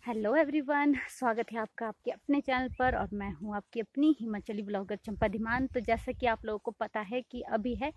Hello everyone, स्वागत है आपका आपके अपने चैनल पर। और मैं हूं आपकी अपनी हिमाचली ब्लॉगर चंपा धीमान। तो जैसा कि आप लोगों को पता है कि अभी है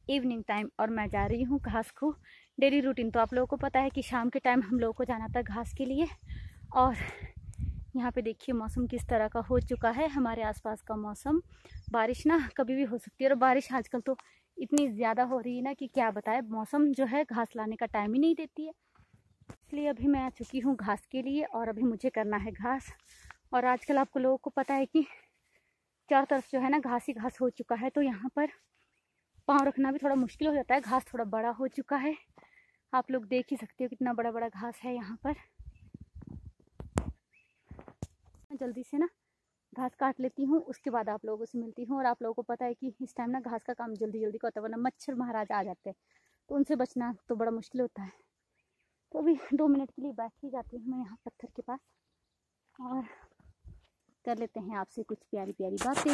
इवनिंग टाइम और मैं जा रही हूं घास को। डेली रूटीन तो आप लोगों को पता है कि शाम के टाइम हम लोगों को जाना था घास के लिए। और यहाँ पे देखिए मौसम किस तरह का हो चुका है। हमारे आसपास का मौसम, बारिश ना कभी भी हो सकती है और बारिश आजकल तो इतनी ज़्यादा हो रही है ना कि क्या बताए। मौसम जो है घास लाने का टाइम ही नहीं देती है। इसलिए अभी मैं आ चुकी हूँ घास के लिए और अभी मुझे करना है घास। और आजकल आपको लोगों को पता है कि चारों तरफ जो है ना घास ही घास हो चुका है, तो यहाँ पर पाँव रखना भी थोड़ा मुश्किल हो जाता है। घास थोड़ा बड़ा हो चुका है, आप लोग देख ही सकते हो कितना बड़ा बड़ा घास है यहाँ पर। जल्दी से ना घास काट लेती हूँ, उसके बाद आप लोगों से मिलती हूँ। और आप लोगों को पता है कि इस टाइम ना घास का काम जल्दी जल्दी का होता है, वरना मच्छर महाराज आ जाते हैं, तो उनसे बचना तो बड़ा मुश्किल होता है। तो अभी 2 मिनट के लिए बैठ ही जाती हूँ मैं यहाँ पत्थर के पास और कर लेते हैं आपसे कुछ प्यारी प्यारी बातें।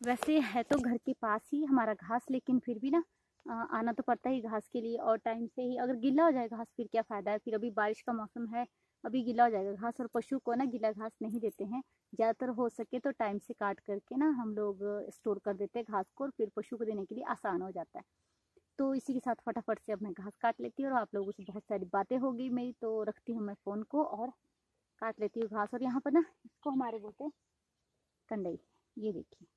वैसे है तो घर के पास ही हमारा घास, लेकिन फिर भी ना आना तो पड़ता ही घास के लिए। और टाइम से ही अगर गीला हो जाए घास फिर क्या फ़ायदा है। फिर अभी बारिश का मौसम है, अभी गीला हो जाएगा घास। और पशु को ना गीला घास नहीं देते हैं, ज़्यादातर हो सके तो टाइम से काट करके ना हम लोग स्टोर कर देते हैं घास को, और फिर पशु को देने के लिए आसान हो जाता है। तो इसी के साथ फटाफट से अब मैं घास काट लेती हूँ और आप लोगों से बहुत सारी बातें होगी मेरी, तो रखती हूँ मैं फ़ोन को और काट लेती हूँ घास। और यहाँ पर ना इसको हमारे बोलते हैं कंडई, ये देखिए।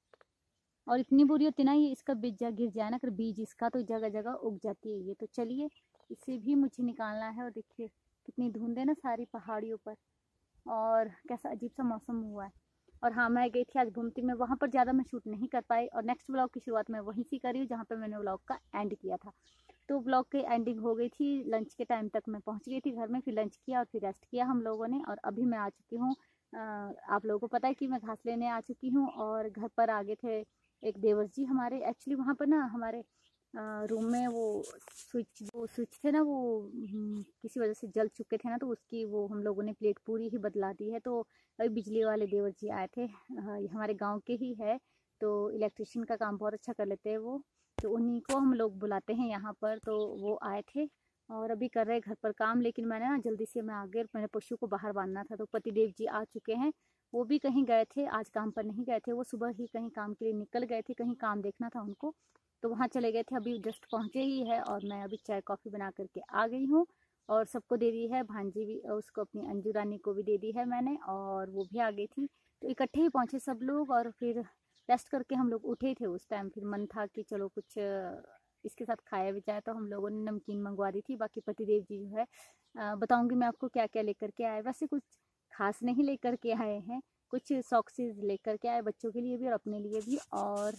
और इतनी बुरी होती ना ये, इसका बीज गिर जाए ना अगर बीज इसका, तो जगह जगह उग जाती है ये। तो चलिए इसे भी मुझे निकालना है। और देखिए कितनी धुंध है ना सारी पहाड़ियों पर, और कैसा अजीब सा मौसम हुआ है। और हाँ, मैं गई थी आज घूमती, मैं वहाँ पर ज़्यादा मैं शूट नहीं कर पाई। और नेक्स्ट व्लॉग की शुरुआत मैं वहीं से करी हूँ जहाँ पर मैंने व्लॉग का एंड किया था। तो व्लॉग की एंडिंग हो गई थी, लंच के टाइम तक मैं पहुँच गई थी घर में। फिर लंच किया और फिर रेस्ट किया हम लोगों ने। और अभी मैं आ चुकी हूँ, आप लोगों को पता है कि मैं घास लेने आ चुकी हूँ। और घर पर आ गए थे एक देवर जी हमारे। एक्चुअली वहाँ पर ना हमारे रूम में वो स्विच थे ना, वो किसी वजह से जल चुके थे ना, तो उसकी वो हम लोगों ने प्लेट पूरी ही बदला दी है। तो अभी बिजली वाले देवर जी आए थे, ये हमारे गांव के ही है, तो इलेक्ट्रिशियन का काम बहुत अच्छा कर लेते हैं वो। तो उन्हीं को हम लोग बुलाते हैं यहाँ पर। तो वो आए थे और अभी कर रहे घर पर काम। लेकिन मैंने ना जल्दी से मैं आ गई, मैंने पशु को बाहर बांधना था। तो पतिदेव जी आ चुके हैं, वो भी कहीं गए थे, आज काम पर नहीं गए थे। वो सुबह ही कहीं काम के लिए निकल गए थे, कहीं काम देखना था उनको, तो वहाँ चले गए थे। अभी जस्ट पहुँचे ही है और मैं अभी चाय कॉफ़ी बना करके आ गई हूँ। और सबको दे दी है, भांजी भी, उसको अपनी अंजू रानी को भी दे दी है मैंने, और वो भी आ गई थी। तो इकट्ठे ही पहुँचे सब लोग। और फिर रेस्ट करके हम लोग उठे थे उस टाइम। फिर मन था कि चलो कुछ इसके साथ खाया भी जाए, तो हम लोगों ने नमकीन मंगवा दी थी। बाकी पतिदेव जी जो है बताऊंगी मैं आपको क्या क्या लेकर के आए। वैसे कुछ खास नहीं लेकर के आए हैं, कुछ सॉक्सेस लेकर के आए बच्चों के लिए भी और अपने लिए भी। और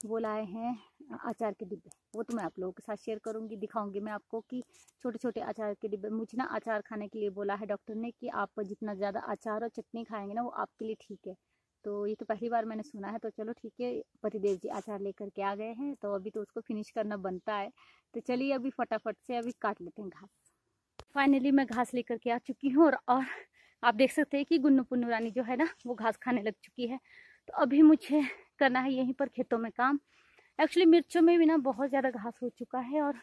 वो लाए हैं अचार के डिब्बे, वो तो मैं आप लोगों के साथ शेयर करूंगी, दिखाऊंगी मैं आपको कि छोटे छोटे अचार के डिब्बे। मुझे ना अचार खाने के लिए बोला है डॉक्टर ने कि आप जितना ज़्यादा अचार और चटनी खाएंगे ना वो आपके लिए ठीक है। तो ये तो पहली बार मैंने सुना है। तो चलो ठीक है, पतिदेव जी अचार लेकर के आ गए हैं, तो अभी तो उसको फिनिश करना बनता है। तो चलिए अभी फटाफट से अभी काट लेते हैं घास। फाइनली मैं घास लेकर के आ चुकी हूँ और आप देख सकते हैं कि गुन्नू पुन्नू रानी जो है ना वो घास खाने लग चुकी है। तो अभी मुझे करना है यहीं पर खेतों में काम। एक्चुअली मिर्चों में भी ना बहुत ज़्यादा घास हो चुका है, और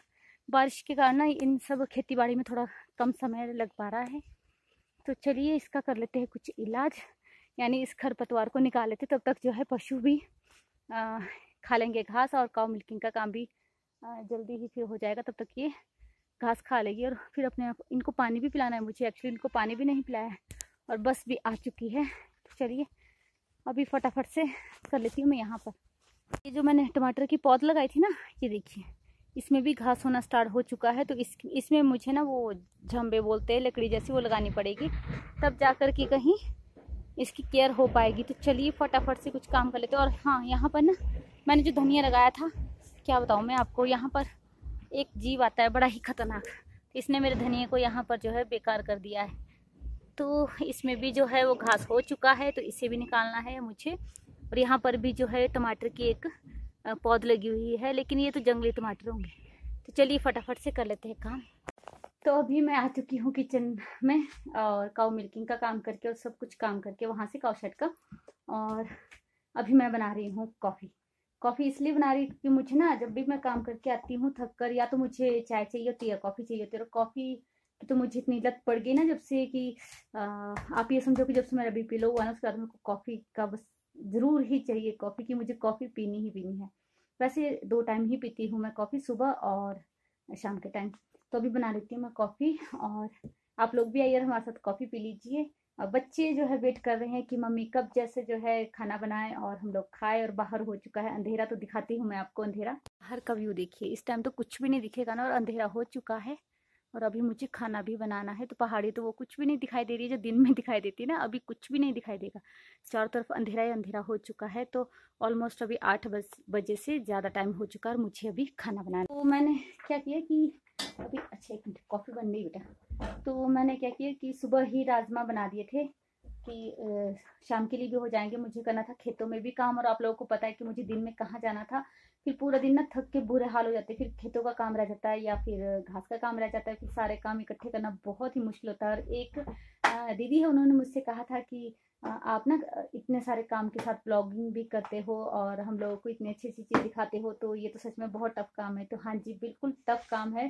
बारिश के कारण ना इन सब खेती बाड़ी में थोड़ा कम समय लग पा रहा है। तो चलिए इसका कर लेते हैं कुछ इलाज, यानी इस खरपतवार को निकाल लेते, तब तक जो है पशु भी खा लेंगे घास। और काउ मिल्किंग का काम भी जल्दी ही फिर हो जाएगा, तब तक ये घास खा लेगी। और फिर अपने आप इनको पानी भी पिलाना है मुझे, एक्चुअली इनको पानी भी नहीं पिलाया है। और बस भी आ चुकी है। तो चलिए अभी फटाफट से कर लेती हूँ मैं यहाँ पर। ये जो मैंने टमाटर की पौध लगाई थी ना, ये देखिए इसमें भी घास होना स्टार्ट हो चुका है। तो इसमें मुझे ना वो झंबे बोलते हैं, लकड़ी जैसी, वो लगानी पड़ेगी, तब जाकर के कहीं इसकी केयर हो पाएगी। तो चलिए फटाफट से कुछ काम कर लेते हैं। और हाँ, यहाँ पर ना मैंने जो धनिया लगाया था, क्या बताऊँ मैं आपको, यहाँ पर एक जीव आता है बड़ा ही खतरनाक, तो इसने मेरे धनिया को यहाँ पर जो है बेकार कर दिया है। तो इसमें भी जो है वो घास हो चुका है, तो इसे भी निकालना है मुझे। और यहाँ पर भी जो है टमाटर की एक पौध लगी हुई है, लेकिन ये तो जंगली टमाटर होंगे। तो चलिए फटाफट से कर लेते हैं काम। तो अभी मैं आ चुकी हूँ किचन में, और काउ मिल्किंग का काम करके और सब कुछ काम करके वहाँ से काउ शेड का। और अभी मैं बना रही हूँ कॉफ़ी। कॉफ़ी इसलिए बना रही हूँ क्योंकि मुझे ना जब भी मैं काम करके आती हूँ थक कर, या तो मुझे चाय चाहिए होती है, कॉफ़ी चाहिए होती है। और कॉफ़ी कि तो मुझे इतनी लत पड़ गई ना जब से कि आप ये समझो कि जब से मेरा बीपी लो हुआ ना उसके बाद मेरे को कॉफ़ी का बस ज़रूर ही चाहिए, कॉफ़ी की मुझे कॉफ़ी पीनी ही पीनी है। वैसे 2 टाइम ही पीती हूँ मैं कॉफ़ी, सुबह और शाम के टाइम। तो अभी बना लेती हूँ मैं कॉफ़ी और आप लोग भी आइए हमारे साथ कॉफ़ी पी लीजिए। बच्चे जो है वेट कर रहे हैं कि मम्मी कब जैसे जो है खाना बनाए और हम लोग खाए, और बाहर हो चुका है अंधेरा। तो दिखाती हूँ मैं आपको अंधेरा, बाहर का व्यू देखिए। इस टाइम तो कुछ भी नहीं दिखेगा ना, और अंधेरा हो चुका है। और अभी मुझे खाना भी बनाना है, तो पहाड़ी तो वो कुछ भी नहीं दिखाई दे रही है जो दिन में दिखाई देती है ना, अभी कुछ भी नहीं दिखाई देगा। चारों तरफ अंधेरा ही अंधेरा हो चुका है। तो ऑलमोस्ट अभी 8 बजे से ज़्यादा टाइम हो चुका है और मुझे अभी खाना बनाना। तो मैंने क्या किया कि अभी, अच्छा 1 मिनट, कॉफ़ी बन रही बेटा। तो मैंने क्या किया कि सुबह ही राजमा बना दिए थे कि शाम के लिए भी हो जाएंगे। मुझे करना था खेतों में भी काम, और आप लोगों को पता है कि मुझे दिन में कहाँ जाना था। फिर पूरा दिन ना थक के बुरे हाल हो जाते हैं, फिर खेतों का काम रह जाता है या फिर घास का काम रह जाता है, फिर सारे काम इकट्ठे करना बहुत ही मुश्किल होता है। और एक दीदी है, उन्होंने मुझसे कहा था कि आप ना इतने सारे काम के साथ ब्लॉगिंग भी करते हो और हम लोगों को इतनी अच्छी अच्छी चीज़ दिखाते हो, तो ये तो सच में बहुत टफ काम है। तो हाँ जी, बिल्कुल टफ काम है,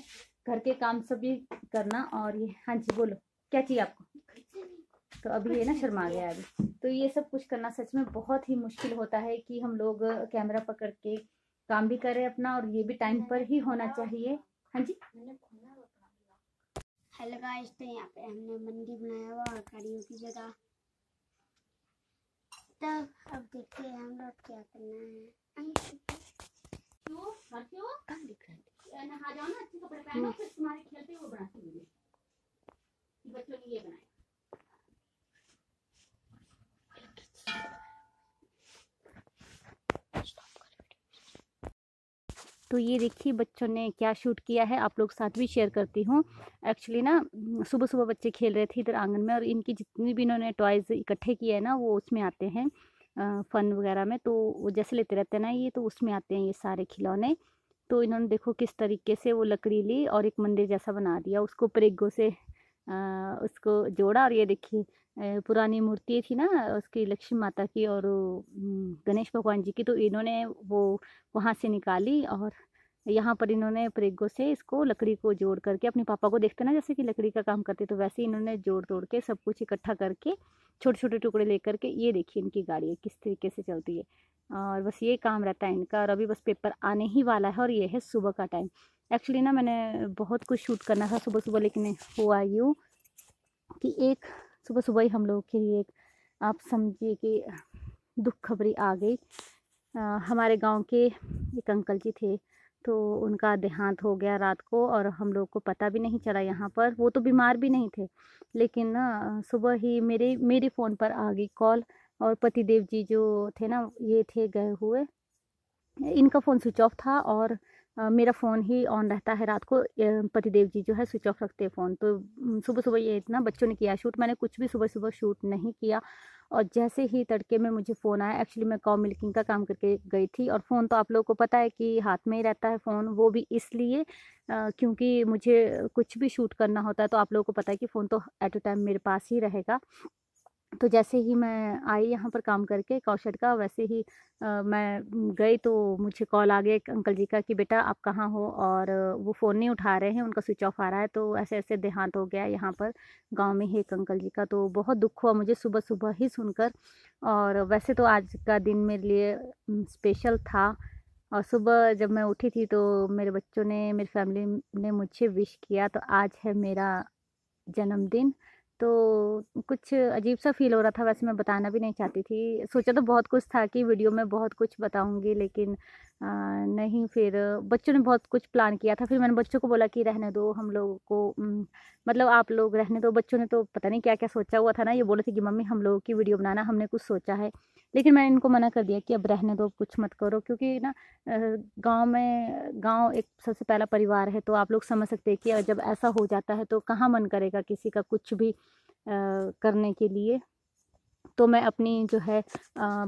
घर के काम सभी करना। और ये, हाँ जी बोलो क्या चाहिए आपको? तो अभी ये ना शर्मा गया अभी। तो ये सब कुछ करना सच में बहुत ही मुश्किल होता है कि हम लोग कैमरा पकड़ के काम भी करें अपना, और ये भी टाइम पर ही होना चाहिए। हाँ जी। हेलो गाइस, तो यहाँ पे हमने मंडी बनाया हुआ है कड़ियों की जगह। तब अब देखते हैं हम लोग क्या करना है। क्यों कहाँ दिख रहा है? नहा जाओ ना, अच्छे कपड़े पहनो, फिर तुम्हारे खेलते हुए बनाती हूँ बच्चों ने ये बनाया। तो ये देखिए बच्चों ने क्या शूट किया है, आप लोग साथ भी शेयर करती हूँ। एक्चुअली ना सुबह सुबह बच्चे खेल रहे थे इधर आंगन में, और इनकी जितनी भी इन्होंने टॉयज़ इकट्ठे किए हैं ना, वो उसमें आते हैं फन वगैरह में। तो वो जैसे लेते रहते हैं ना ये, तो उसमें आते हैं ये सारे खिलौने। तो इन्होंने देखो किस तरीके से वो लकड़ी ली और एक मंदिर जैसा बना दिया, उसको प्रेगो से उसको जोड़ा। और ये देखिए पुरानी मूर्ति थी ना उसकी, लक्ष्मी माता की और गणेश भगवान जी की, तो इन्होंने वो वहाँ से निकाली और यहाँ पर इन्होंने प्रेगो से इसको लकड़ी को जोड़ करके, अपने पापा को देखते ना जैसे कि लकड़ी का काम करते, तो वैसे ही इन्होंने जोड़ तोड़ के सब कुछ इकट्ठा करके छोटे छोटे टुकड़े लेकर के, ये देखिए इनकी गाड़ी किस तरीके से चलती है। और बस ये काम रहता है इनका। और अभी बस पेपर आने ही वाला है, और ये है सुबह का टाइम। एक्चुअली ना मैंने बहुत कुछ शूट करना था सुबह सुबह, लेकिन हुआ यूँ कि एक सुबह सुबह ही हम लोग के लिए एक, आप समझिए कि दुख खबरी आ गई। हमारे गांव के एक अंकल जी थे, तो उनका देहांत हो गया रात को, और हम लोग को पता भी नहीं चला यहाँ पर। वो तो बीमार भी नहीं थे, लेकिन ना सुबह ही मेरे फ़ोन पर आ गई कॉल। और पतिदेव जी जो थे ना, ये थे गए हुए, इनका फ़ोन स्विच ऑफ था, और मेरा फ़ोन ही ऑन रहता है रात को। पतिदेव जी जो है स्विच ऑफ रखते हैं फ़ोन। तो सुबह सुबह ये इतना बच्चों ने किया शूट, मैंने कुछ भी सुबह सुबह शूट नहीं किया। और जैसे ही तड़के में मुझे फ़ोन आया, एक्चुअली मैं काउ मिल्किंग का काम करके गई थी, और फ़ोन तो आप लोगों को पता है कि हाथ में ही रहता है फ़ोन, वो भी इसलिए क्योंकि मुझे कुछ भी शूट करना होता है तो आप लोगों को पता है कि फ़ोन तो एट अ टाइम मेरे पास ही रहेगा। तो जैसे ही मैं आई यहाँ पर काम करके कौशल का, वैसे ही मैं गई तो मुझे कॉल आ गया एक अंकल जी का कि बेटा आप कहाँ हो, और वो फ़ोन नहीं उठा रहे हैं, उनका स्विच ऑफ आ रहा है। तो ऐसे ऐसे देहांत हो गया यहाँ पर गांव में ही एक अंकल जी का। तो बहुत दुख हुआ मुझे सुबह सुबह ही सुनकर। और वैसे तो आज का दिन मेरे लिए स्पेशल था। और सुबह जब मैं उठी थी तो मेरे बच्चों ने, मेरी फैमिली ने मुझे विश किया। तो आज है मेरा जन्मदिन। तो कुछ अजीब-सा फ़ील हो रहा था, वैसे मैं बताना भी नहीं चाहती थी। सोचा तो बहुत कुछ था कि वीडियो में बहुत कुछ बताऊँगी, लेकिन नहीं, फिर बच्चों ने बहुत कुछ प्लान किया था। फिर मैंने बच्चों को बोला कि रहने दो हम लोगों को, मतलब आप लोग रहने दो। बच्चों ने तो पता नहीं क्या-क्या सोचा हुआ था ना, ये बोले थे कि मम्मी हम लोगों की वीडियो बनाना, हमने कुछ सोचा है। लेकिन मैंने इनको मना कर दिया कि अब रहने दो, कुछ मत करो, क्योंकि ना गाँव एक सबसे पहला परिवार है। तो आप लोग समझ सकते हैं कि जब ऐसा हो जाता है तो कहाँ मन करेगा किसी का कुछ भी करने के लिए। तो मैं अपनी जो है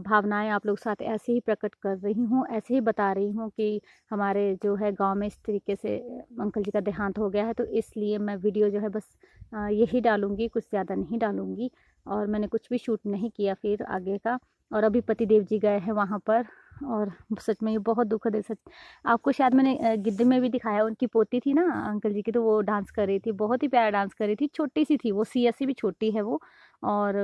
भावनाएँ आप लोग साथ ऐसे ही प्रकट कर रही हूँ, ऐसे ही बता रही हूँ कि हमारे जो है गाँव में इस तरीके से अंकल जी का देहांत हो गया है। तो इसलिए मैं वीडियो जो है बस यही डालूँगी, कुछ ज़्यादा नहीं डालूँगी। और मैंने कुछ भी शूट नहीं किया फिर आगे का। और अभी पतिदेव जी गए हैं वहाँ पर और सच में ये बहुत दुखद है। सच आपको शायद मैंने गिद्ध में भी दिखाया, उनकी पोती थी ना अंकल जी की, तो वो डांस कर रही थी, बहुत ही प्यारा डांस कर रही थी, छोटी सी थी वो, सिया से भी छोटी है वो। और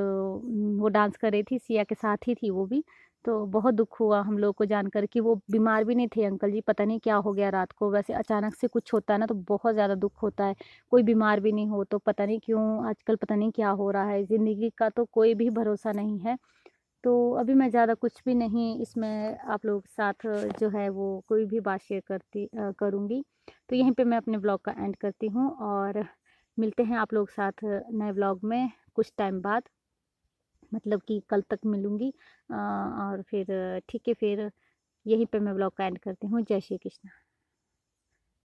वो डांस कर रही थी, सिया के साथ ही थी वो भी। तो बहुत दुख हुआ हम लोग को जानकर कि वो बीमार भी नहीं थे अंकल जी, पता नहीं क्या हो गया रात को। वैसे अचानक से कुछ होता है ना तो बहुत ज़्यादा दुख होता है, कोई बीमार भी नहीं हो तो पता नहीं क्यों आजकल पता नहीं क्या हो रहा है। ज़िंदगी का तो कोई भी भरोसा नहीं है। तो अभी मैं ज़्यादा कुछ भी नहीं इसमें आप लोगों के साथ जो है वो कोई भी बात शेयर करूँगी। तो यहीं पे मैं अपने ब्लॉग का एंड करती हूँ और मिलते हैं आप लोग साथ नए ब्लॉग में कुछ टाइम बाद, मतलब कि कल तक मिलूँगी। और फिर ठीक है, फिर यहीं पे मैं ब्लॉग का एंड करती हूँ। जय श्री कृष्ण।